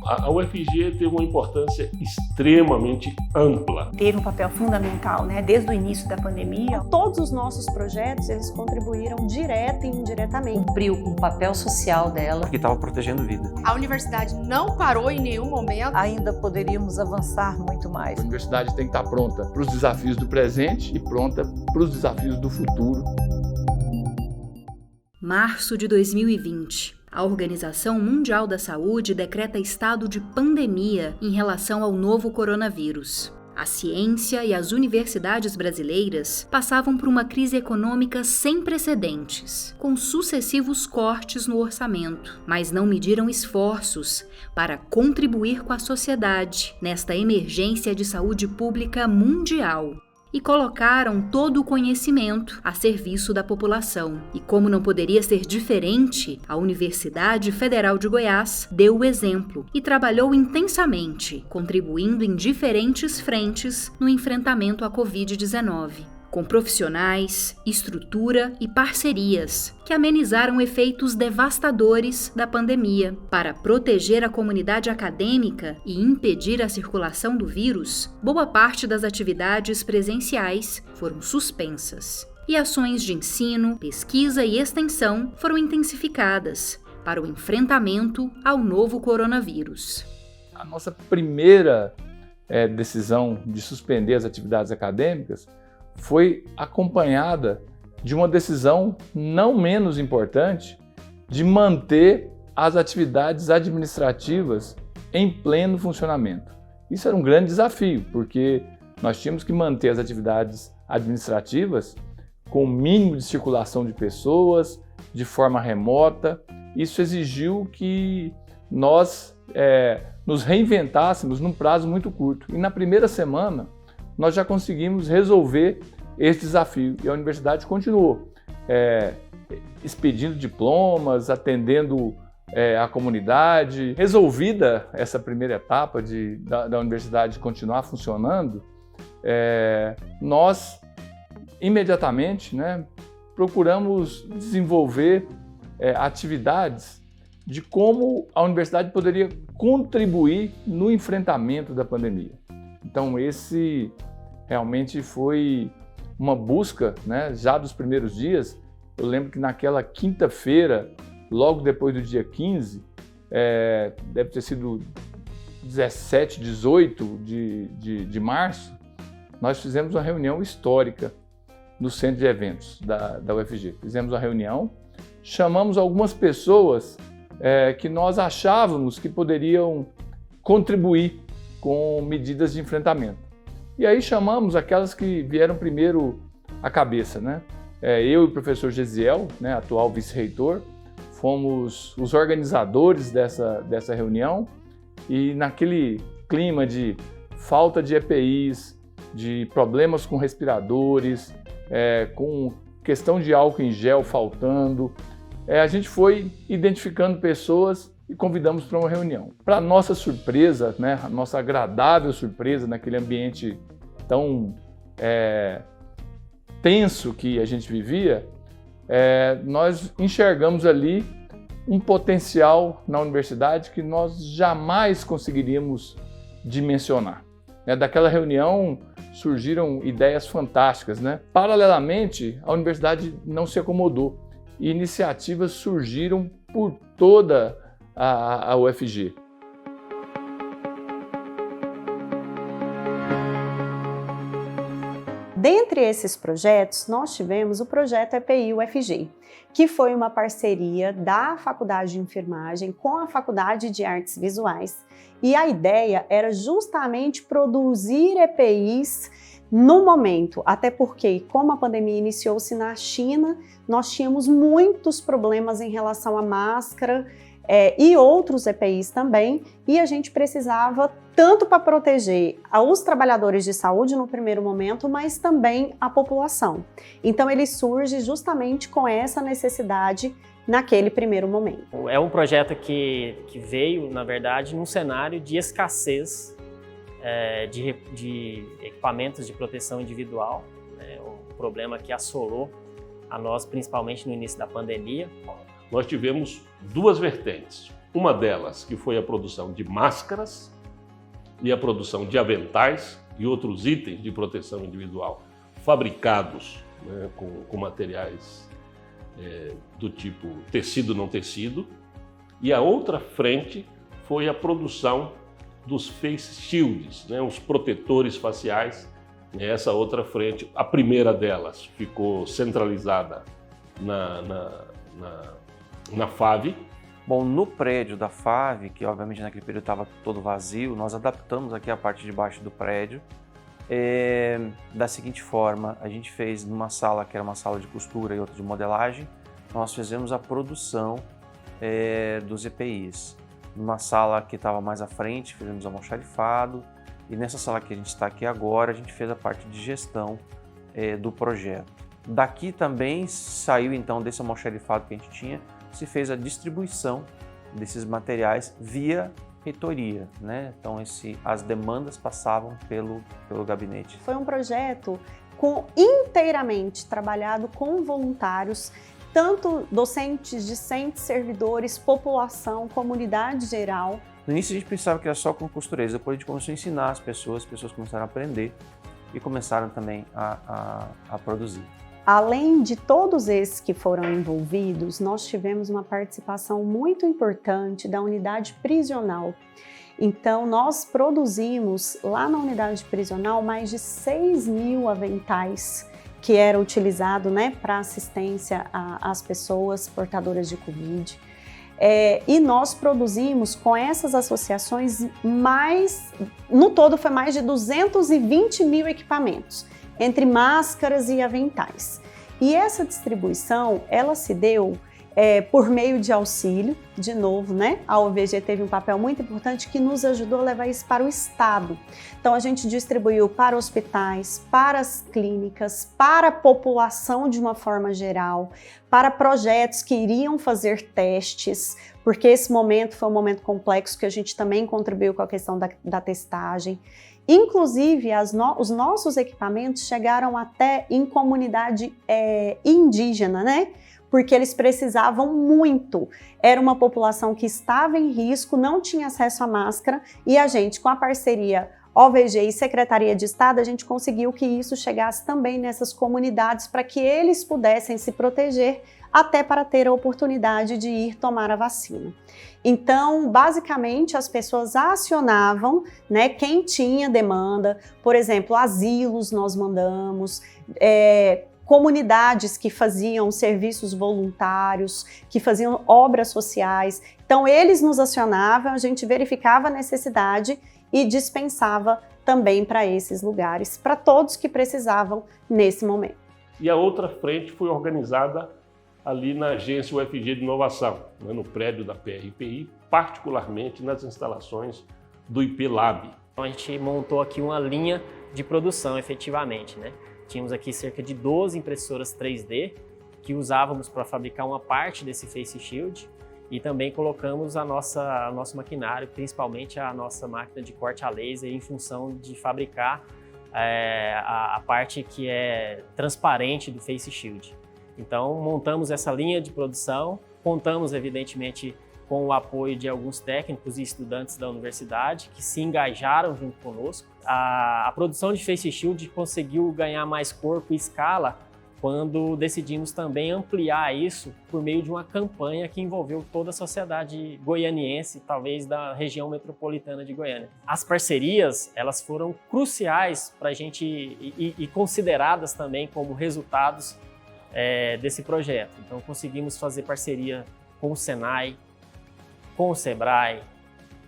A UFG teve uma importância extremamente ampla. Teve um papel fundamental, desde o início da pandemia. Todos os nossos projetos, eles contribuíram direta e indiretamente. Cumpriu com o papel social dela. Que estava protegendo vida. A universidade não parou em nenhum momento. Ainda poderíamos avançar muito mais. A universidade tem que estar pronta para os desafios do presente e pronta para os desafios do futuro. Março de 2020. A Organização Mundial da Saúde decreta estado de pandemia em relação ao novo coronavírus. A ciência e as universidades brasileiras passavam por uma crise econômica sem precedentes, com sucessivos cortes no orçamento, mas não mediram esforços para contribuir com a sociedade nesta emergência de saúde pública mundial. E colocaram todo o conhecimento a serviço da população. E como não poderia ser diferente, a Universidade Federal de Goiás deu o exemplo e trabalhou intensamente, contribuindo em diferentes frentes no enfrentamento à Covid-19. Com profissionais, estrutura e parcerias que amenizaram efeitos devastadores da pandemia. Para proteger a comunidade acadêmica e impedir a circulação do vírus, boa parte das atividades presenciais foram suspensas. E ações de ensino, pesquisa e extensão foram intensificadas para o enfrentamento ao novo coronavírus. A nossa primeira decisão de suspender as atividades acadêmicas foi acompanhada de uma decisão não menos importante de manter as atividades administrativas em pleno funcionamento. Isso era um grande desafio, porque nós tínhamos que manter as atividades administrativas com o mínimo de circulação de pessoas, de forma remota. Isso exigiu que nós nos reinventássemos num prazo muito curto. E na primeira semana, nós já conseguimos resolver esse desafio e a universidade continuou expedindo diplomas, atendendo a comunidade. Resolvida essa primeira etapa da universidade continuar funcionando, nós imediatamente procuramos desenvolver atividades de como a universidade poderia contribuir no enfrentamento da pandemia. Então esse realmente foi uma busca, já dos primeiros dias. Eu lembro que naquela quinta-feira, logo depois do dia 15, deve ter sido 17, 18 de março, nós fizemos uma reunião histórica no centro de eventos da UFG. Fizemos uma reunião, chamamos algumas pessoas que nós achávamos que poderiam contribuir com medidas de enfrentamento. E aí chamamos aquelas que vieram primeiro à cabeça, Eu e o professor Gesiel, atual vice-reitor, fomos os organizadores dessa reunião e naquele clima de falta de EPIs, de problemas com respiradores, com questão de álcool em gel faltando, a gente foi identificando pessoas e convidamos para uma reunião. Para nossa surpresa, a nossa agradável surpresa naquele ambiente tão tenso que a gente vivia, nós enxergamos ali um potencial na universidade que nós jamais conseguiríamos dimensionar. Daquela reunião surgiram ideias fantásticas. Paralelamente, a universidade não se acomodou e iniciativas surgiram por toda a UFG. Dentre esses projetos, nós tivemos o projeto EPI UFG, que foi uma parceria da Faculdade de Enfermagem com a Faculdade de Artes Visuais. E a ideia era justamente produzir EPIs no momento, até porque, como a pandemia iniciou-se na China, nós tínhamos muitos problemas em relação à máscara, e outros EPIs também, e a gente precisava tanto para proteger os trabalhadores de saúde no primeiro momento, mas também a população. Então ele surge justamente com essa necessidade naquele primeiro momento. É um projeto que veio, na verdade, num cenário de escassez de equipamentos de proteção individual, um problema que assolou a nós, principalmente no início da pandemia. Nós tivemos duas vertentes. Uma delas, que foi a produção de máscaras e a produção de aventais e outros itens de proteção individual fabricados, né, com materiais do tipo tecido não tecido. E a outra frente foi a produção dos face shields, né, os protetores faciais. Essa outra frente, a primeira delas, ficou centralizada na FAV. Bom, no prédio da FAV, que obviamente naquele período estava todo vazio, nós adaptamos aqui a parte de baixo do prédio. Da seguinte forma, a gente fez numa sala que era uma sala de costura e outra de modelagem, nós fizemos a produção dos EPIs. Numa sala que estava mais à frente, fizemos almoxarifado, e nessa sala que a gente está aqui agora, a gente fez a parte de gestão do projeto. Daqui também saiu então desse almoxarifado que a gente tinha, se fez a distribuição desses materiais via reitoria, né? Então as demandas passavam pelo gabinete. Foi um projeto inteiramente trabalhado com voluntários, tanto docentes, discentes, servidores, população, comunidade geral. No início a gente pensava que era só com costureiros, depois a gente começou a ensinar as pessoas começaram a aprender e começaram também a produzir. Além de todos esses que foram envolvidos, nós tivemos uma participação muito importante da unidade prisional. Então, nós produzimos lá na unidade prisional mais de 6.000 aventais que era utilizado, né, para assistência às pessoas portadoras de Covid. E nós produzimos com essas associações no todo foi mais de 220.000 equipamentos, entre máscaras e aventais. E essa distribuição, ela se deu por meio de auxílio, de novo, né? A OVG teve um papel muito importante que nos ajudou a levar isso para o Estado. Então a gente distribuiu para hospitais, para as clínicas, para a população de uma forma geral, para projetos que iriam fazer testes, porque esse momento foi um momento complexo que a gente também contribuiu com a questão da testagem. Inclusive, os nossos equipamentos chegaram até em comunidade indígena, né? Porque eles precisavam muito. Era uma população que estava em risco, não tinha acesso à máscara, e a gente, com a parceria OVG e Secretaria de Estado, a gente conseguiu que isso chegasse também nessas comunidades para que eles pudessem se proteger, até para ter a oportunidade de ir tomar a vacina. Então, basicamente, as pessoas acionavam, né, quem tinha demanda, por exemplo, asilos nós mandamos, comunidades que faziam serviços voluntários, que faziam obras sociais. Então, eles nos acionavam, a gente verificava a necessidade e dispensava também para esses lugares, para todos que precisavam nesse momento. E a outra frente foi organizada ali na agência UFG de Inovação, né, no prédio da PRPI, particularmente nas instalações do IP Lab. Então a gente montou aqui uma linha de produção efetivamente, né? Tínhamos aqui cerca de 12 impressoras 3D que usávamos para fabricar uma parte desse face shield e também colocamos nosso maquinário, principalmente a nossa máquina de corte a laser, em função de fabricar a parte que é transparente do face shield. Então montamos essa linha de produção, contamos evidentemente com o apoio de alguns técnicos e estudantes da universidade que se engajaram junto conosco. A produção de face shield conseguiu ganhar mais corpo e escala quando decidimos também ampliar isso por meio de uma campanha que envolveu toda a sociedade goianiense, talvez da região metropolitana de Goiânia. As parcerias, elas foram cruciais para a gente e consideradas também como resultados desse projeto. Então conseguimos fazer parceria com o Senai, com o Sebrae,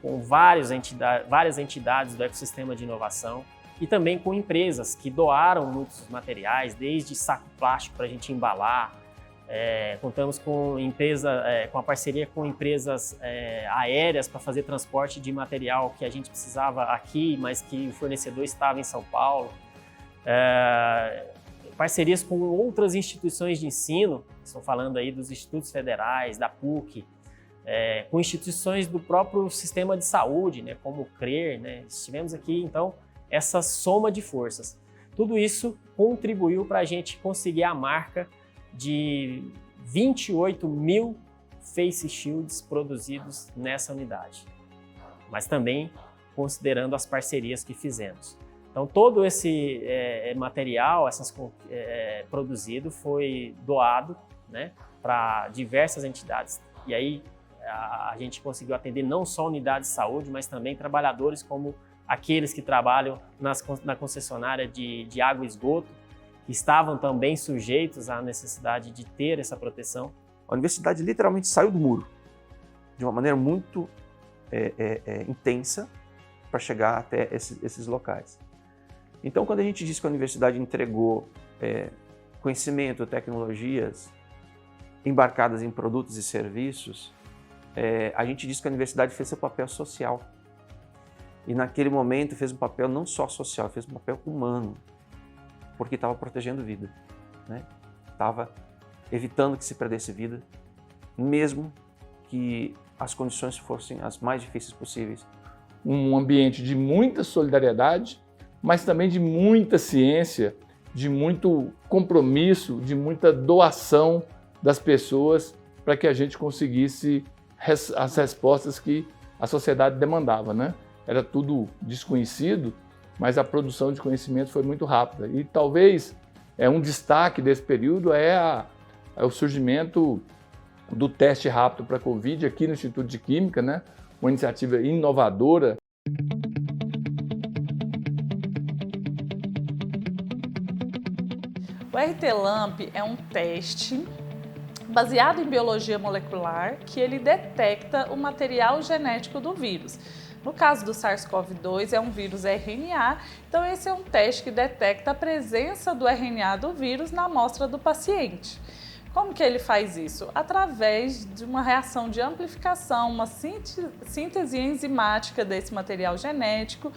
com várias entidades do ecossistema de inovação e também com empresas que doaram muitos materiais, desde saco plástico para a gente embalar. Contamos com a parceria com empresas aéreas para fazer transporte de material que a gente precisava aqui, mas que o fornecedor estava em São Paulo. Parcerias com outras instituições de ensino, estou falando aí dos institutos federais, da PUC, com instituições do próprio sistema de saúde, né, como o CRER, né, estivemos aqui, então, essa soma de forças. Tudo isso contribuiu para a gente conseguir a marca de 28.000 face shields produzidos nessa unidade, mas também considerando as parcerias que fizemos. Então, todo esse material produzido foi doado, né, para diversas entidades. E aí a gente conseguiu atender não só unidades de saúde, mas também trabalhadores como aqueles que trabalham na concessionária de água e esgoto, que estavam também sujeitos à necessidade de ter essa proteção. A universidade literalmente saiu do muro, de uma maneira muito intensa, para chegar até esses locais. Então, quando a gente diz que a universidade entregou conhecimento, tecnologias embarcadas em produtos e serviços, a gente diz que a universidade fez seu papel social. E naquele momento fez um papel não só social, fez um papel humano, porque estava protegendo vida, né? Estava evitando que se perdesse vida, mesmo que as condições fossem as mais difíceis possíveis. Um ambiente de muita solidariedade, mas também de muita ciência, de muito compromisso, de muita doação das pessoas para que a gente conseguisse as respostas que a sociedade demandava, né? Era tudo desconhecido, mas a produção de conhecimento foi muito rápida. E talvez um destaque desse período é o surgimento do teste rápido para a Covid aqui no Instituto de Química, né? Uma iniciativa inovadora. O RT-LAMP é um teste baseado em biologia molecular que ele detecta o material genético do vírus. No caso do SARS-CoV-2 é um vírus RNA, então esse é um teste que detecta a presença do RNA do vírus na amostra do paciente. Como que ele faz isso? Através de uma reação de amplificação, uma síntese enzimática desse material genético,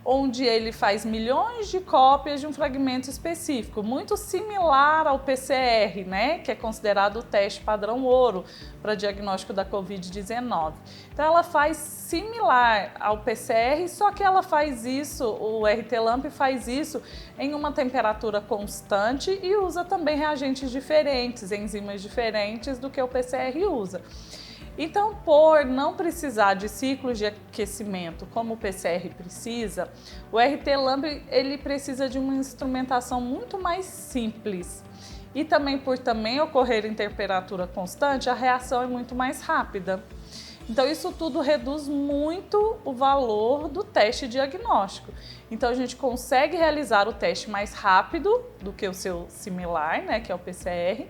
onde ele faz milhões de cópias de um fragmento específico, muito similar ao PCR, né, que é considerado o teste padrão ouro para diagnóstico da Covid-19. Então ela faz similar ao PCR, só que ela faz isso, o RT-LAMP faz isso em uma temperatura constante e usa também reagentes diferentes, enzimas diferentes do que o PCR usa. Então, por não precisar de ciclos de aquecimento como o PCR precisa, o RT-LAMP ele precisa de uma instrumentação muito mais simples. E também por ocorrer em temperatura constante, a reação é muito mais rápida. Então, isso tudo reduz muito o valor do teste diagnóstico. Então, a gente consegue realizar o teste mais rápido do que o seu similar, né, que é o PCR.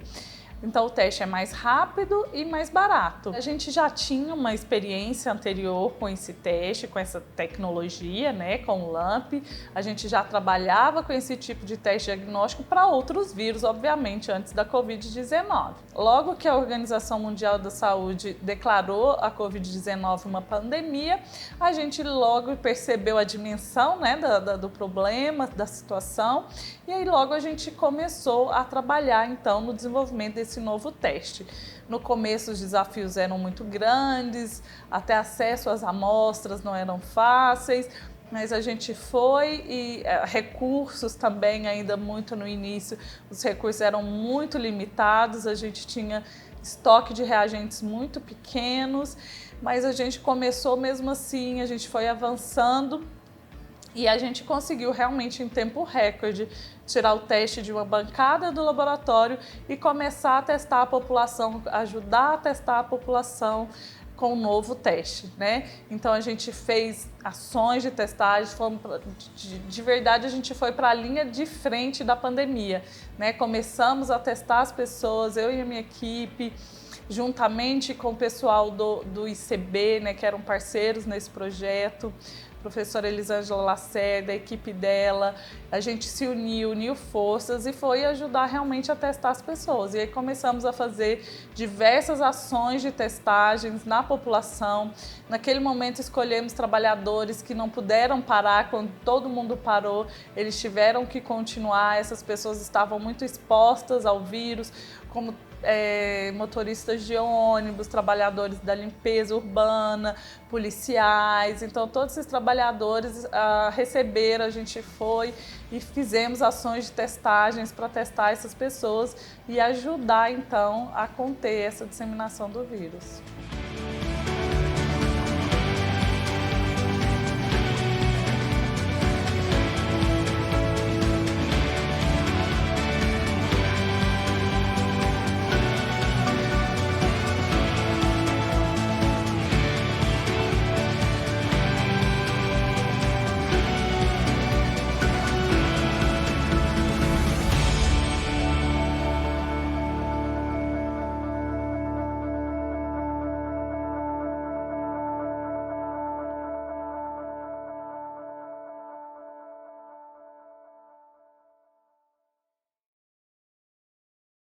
Então, o teste é mais rápido e mais barato. A gente já tinha uma experiência anterior com esse teste, com essa tecnologia, né, com o LAMP. A gente já trabalhava com esse tipo de teste diagnóstico para outros vírus, obviamente, antes da Covid-19. Logo que a Organização Mundial da Saúde declarou a Covid-19 uma pandemia, a gente logo percebeu a dimensão, né, do problema, da situação, e aí logo a gente começou a trabalhar, então, no desenvolvimento desse novo teste. No começo os desafios eram muito grandes, até acesso às amostras não eram fáceis, mas a gente foi e recursos também ainda muito no início, os recursos eram muito limitados, a gente tinha estoque de reagentes muito pequenos, mas a gente começou mesmo assim, a gente foi avançando e a gente conseguiu realmente em tempo recorde tirar o teste de uma bancada do laboratório e começar a testar a população, ajudar a testar a população com o novo teste, né? Então a gente fez ações de testagem, de verdade a gente foi para a linha de frente da pandemia, né? Começamos a testar as pessoas, eu e a minha equipe, juntamente com o pessoal do ICB, né, que eram parceiros nesse projeto, professora Elisângela Lacerda, a equipe dela, a gente se uniu forças e foi ajudar realmente a testar as pessoas. E aí começamos a fazer diversas ações de testagens na população. Naquele momento escolhemos trabalhadores que não puderam parar, quando todo mundo parou, eles tiveram que continuar, essas pessoas estavam muito expostas ao vírus, como motoristas de ônibus, trabalhadores da limpeza urbana, policiais. Então, todos esses trabalhadores receberam, a gente foi e fizemos ações de testagens para testar essas pessoas e ajudar, então, a conter essa disseminação do vírus.